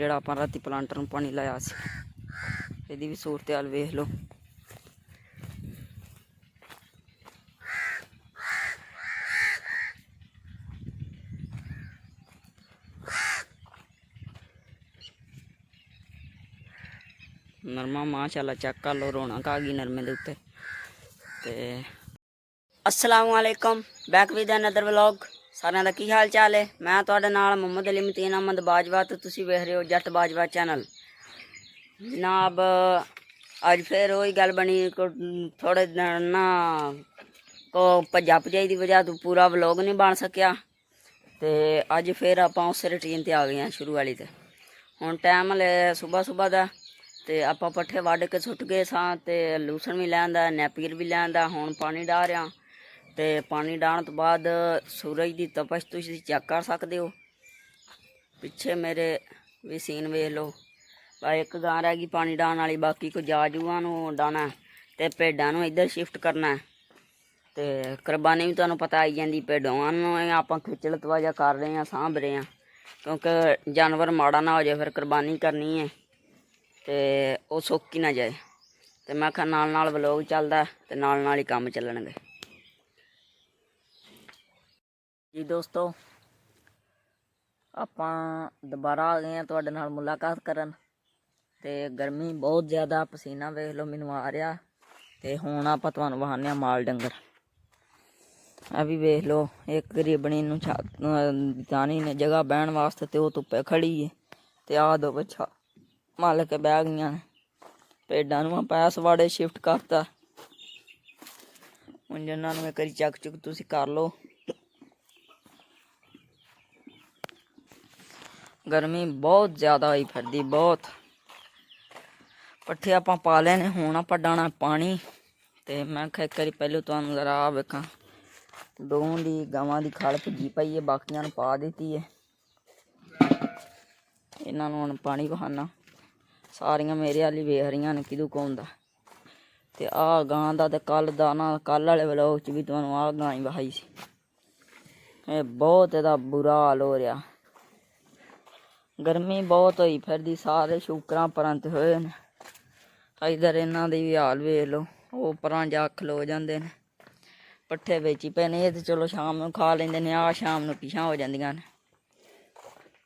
ਜਿਹੜਾ ਆਪਾਂ ਰਾਤੀ ਪਲਾਂਟਰ ਨੂੰ ਪਾਣੀ ਲਾਇਆ ਸੀ। ਇਹਦੀ ਵੀ ਸੂਰਤ ਹਾਲ ਵੇਖ ਲਓ। नरमा माशाल्लाह चेक कर लो, रौनक आ गई नरमे दे उत्ते। ते अस्सलाम वालेकुम, बैक विद अनदर व्लॉग। सारिਆਂ ਦਾ ਕੀ हाल चाल है? मैं ਤੁਹਾਡੇ ਨਾਲ ਮੁਹੰਮਦ ਅਲੀ ਮਤੀਨ ਅਹਿਮਦ ਬਾਜਵਾ ਤੇ ਤੁਸੀਂ ਵੇਖ ਰਹੇ ਹੋ ਜੱਟ ਬਾਜਵਾ ਚੈਨਲ। जनाब अज फिर वही गल बनी, थोड़े दिन ना को भज्जा भजाई की वजह तो पूरा व्लॉग नहीं बन सकिया। तो अज फिर आप उस रूटीन ते आ गए हैं शुरू वाली। तो हुण टाइम हले सुबह सुबह का, तो आप पट्ठे वढ़ के सुट गए सां, ते लूसन भी लैंदा, नैपीर भी लैंदा। हुण पानी डाह रहा, तो पानी डाहण तो बाद सूरज की तपश तुसीं चेक कर सकते हो। पिछे मेरे भी सीन वेख लो। एक गां रह गई पानी डाहण वाली, बाकी को जाजूआं नूं डाहना ते भेडां नूं इधर शिफ्ट करना। तो कुरबानी भी तुहानूं पता आई जांदी, भेडां नूं आपां खिचल तवाजा कर रहे हैं, साਂਭ रहे हैं, क्योंकि जानवर माड़ा ना हो जाए। फिर कुरबानी करनी है तो वो सुक्क ही ना जाए। तो मैं आखा नाल नाल व्लॉग चलदा ते नाल नाल ही काम चलणगे जी। दोस्तों आपां दोबारा आ गए हैं तुहाडे नाल मुलाकात करन। ते गर्मी बहुत ज़्यादा, पसीना वेख लो मैनू आ रहा। तो हुण आपां तुहानूं वहाने माल डंगर भी वेख लो। एक गरीबनी नूं दानी ने जगह बहन वास्ते ते वो धुप्पे खड़ी है। तो आ दो बच्चा मल के बह गई ने। भेडां नूं आपां इस वाड़े शिफ्ट करता। हुण जिन्हां नूं एक वारी चक चुक तुसीं कर लो। गर्मी बहुत ज़्यादा होई फिरदी, बहुत। पट्ठे आपां पा लेने, हुण आपां डाहना पानी। तो मैं आखिया एक बारी पहले तुहानूं जरा आ वेखां, दोवां दी गवां दी खल भज्जी पई है, बाकियां नूं पा दित्ती है। इन्हां नूं हुण पानी बहाना। सारियां मेरे हाल ही वेख रहीआं ने किदू कौन दा। ते आ गां दा ते कल दा ना, कल वाले व्लॉग च भी तुहानूं आ गां ही वहाई सी। एह बहुत इहदा बुरा हाल हो रहा। गर्मी बहुत होई फिरदी, सारे शुकरां परां ते होए ने। इधर इन्हां दे भी हाल वेख लो, वो परां जा खलो जांदे ने। पट्ठे बेची पे ने, तो चलो शाम नूं खा लैंदे ने, आ शाम नूं पिछां हो जांदियां ने।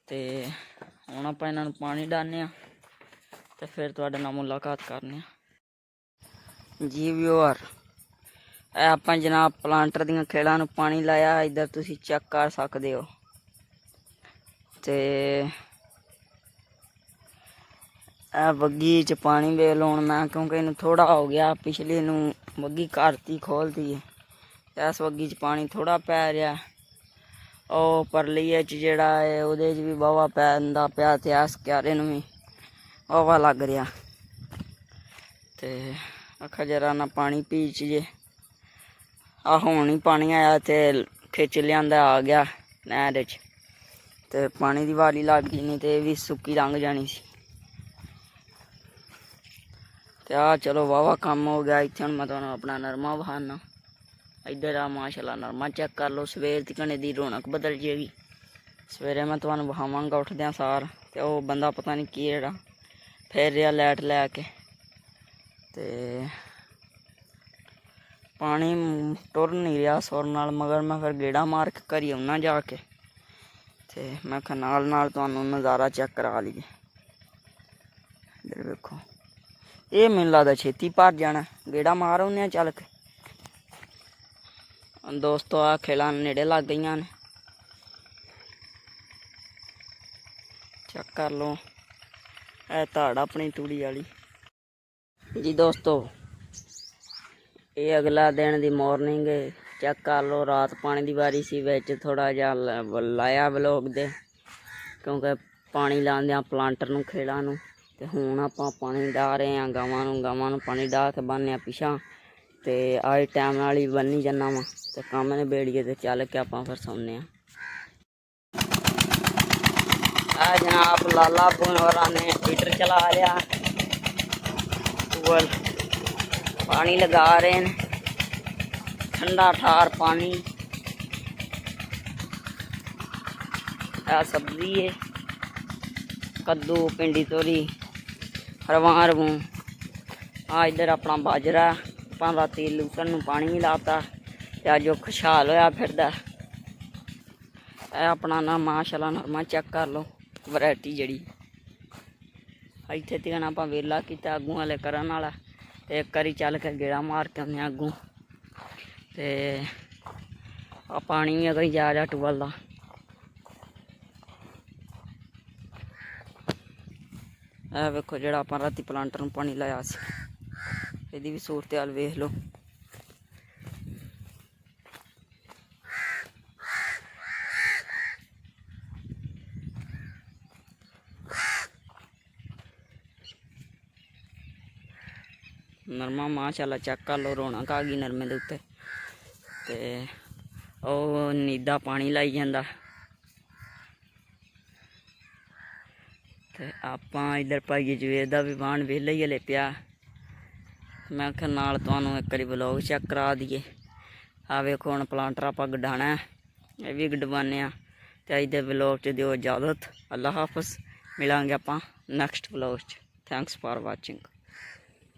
ते हुण आपां इन्हां नूं पानी डालने आ, ते फिर तुहाडे नाल मुलाकात करने आ जी। व्यूअर आपां जनाब प्लांटर दीयां खेड़ां नूं पानी लाया, इधर तुसीं चेक कर सकदे हो। ते बग्गी च पानी वेख लो। हुण मैं क्योंकि इनू थोड़ा हो गया, पिछली नूं बग्गी करती खोलती है, इस बग्गी च पानी थोड़ा पै रहा। ओ परलीए च जेहड़ा है उहदे च भी वाहवा पैंदा पिया, ते इस क्यारे नूं भी वाहवा लग रहा। ते आखा जरा ना पानी पीच जे। आ हुण ही पानी आया ते खिच लियांदा आ गया नहर च, ते पानी दी वाली लग गई, नहीं तो भी सुक्की लंघ जानी सी। ते आ चलो वाहवा कम हो गया। इत्थे हुण मैं तुहानूं अपना नरमा वहाना। इधर आ माशाल्लाह नरमा चेक कर लो। सवेर दी कने दी रौनक बदल जाएगी। सवेरे मैं तुहानूं वहावांगा उठद्या सार, ते ओह बंदा पता नहीं केड़ा फिर रहा लैट लैके। ते पानी टुर नहीं रहा सुर नाल, मगर मैं फिर गेड़ा मार के घरी आउना जाके। ते मैं आखा नाल नाल तुहानूं नज़ारा चेक करा लईए। इधर वेखो, ये मैनूं लगदा छेती भर जाना, गेड़ा मार आउने चल के। दोस्तों आ खेलां नेड़े लग गई ने, चेक कर लो। है धाड़ अपनी तूड़ी वाली जी। दोस्तों ये अगला दिन दी मॉर्निंग है, चेक कर लो। रात पानी दी बारी सी, विच थोड़ा जिहा लाया व्लॉग दे, क्योंकि पानी लांदे प्लांटर नूं खेड़ां नूं। ते हुण आपां पानी डाह रहे हैं गवां नूं पानी डाह के बन्नने पिछां। ते अज टाइम नाल ही बन्नी जन्ना वा, ते कम निबेड़िए ते चल के आपां फिर सौने आ। जनाब लाला होरां ने हीटर चला लिया, पानी लगा रहे हैं, ठंडा ठार पानी। सब्जी है कद्दू पिंडी तोरी रवां रवूं आ इधर अपना बाजरा ਆਪਾਂ ਰਾਤੀ ਲੂਸਣ ਨੂੰ ਪਾਣੀ ਵੀ ਲਾਤਾ ਤੇ ਅੱਜ ਉਹ ਖੁਸ਼ਹਾਲ ਹੋਇਆ ਫਿਰਦਾ। ਇਹ ਆਪਣਾ ਨਾ ਮਾਸ਼ਾਅੱਲਾ ਨਰਮਾ ਚੈੱਕ ਕਰ ਲਓ ਵੈਰਾਈਟੀ ਜਿਹੜੀ ਇੱਥੇ ਤੀਕਣ ਆਪਾਂ ਵੇਲਾ ਕੀਤਾ ਅੱਗੋਂ ਵਾਲੇ ਕਰਨ ਵਾਲਾ ਤੇ ਇੱਕ ਵਾਰੀ ਚੱਲ ਕੇ ਗੇੜਾ ਮਾਰ ਕੇ ਆਉਂਦੇ ਅੱਗੋਂ ਤੇ ਆ ਪਾਣੀ ਵੀ ਅਗਰ ਜਾ ਟੂਬਲ ਦਾ ਇਹ ਵੇਖੋ ਜਿਹੜਾ ਆਪਾਂ ਰਾਤੀ ਪਲਾਂਟਰ ਨੂੰ ਪਾਣੀ ਲਾਇਆ ਸੀ ਇਹਦੀ ਵੀ ਸੂਰਤ ਹਾਲ ਵੇਖ ਲਓ। ਨਰਮਾ ਮਾਸ਼ਾਅੱਲਾ ਚੈੱਕ ਕਰ ਲਓ ਰੌਣਕ ਆ ਗਈ ਨਰਮੇ ਦੇ ਉੱਤੇ ਤੇ ਉਹ ਨੀਦਾ ਪਾਣੀ ਲਾਈ ਜਾਂਦਾ ਤੇ ਆਪਾਂ ਇੱਧਰ ਭਾਈ ਜਵੇਦ ਦਾ ਵੀ ਵਾਹਣ ਵਿਹਲਾ ਹੀ ਹਲੇ ਪਿਆ। ਮੈਂ ਆਖਿਆ ਨਾਲ ਤੁਹਾਨੂੰ ਇੱਕ ਵਾਰੀ ਵਲੋਗ ਚੈੱਕ ਕਰਾ ਦਈਏ। ਆ ਵੇਖੋ ਹੁਣ ਪਲਾਂਟਰ ਆਪਾਂ ਗਡਾਣਾ ਇਹ ਵੀ ਗਡਵਾਨੇ ਆ ਤੇ ਅੱਜ ਦੇ ਵਲੋਗ 'ਚ ਦਿਓ ਇਜਾਜ਼ਤ। ਅੱਲਾ ਹਾਫਿਜ਼, ਮਿਲਾਂਗੇ ਆਪਾਂ ਨੈਕਸਟ ਵਲੋਗ 'ਚ। Thanks for watching.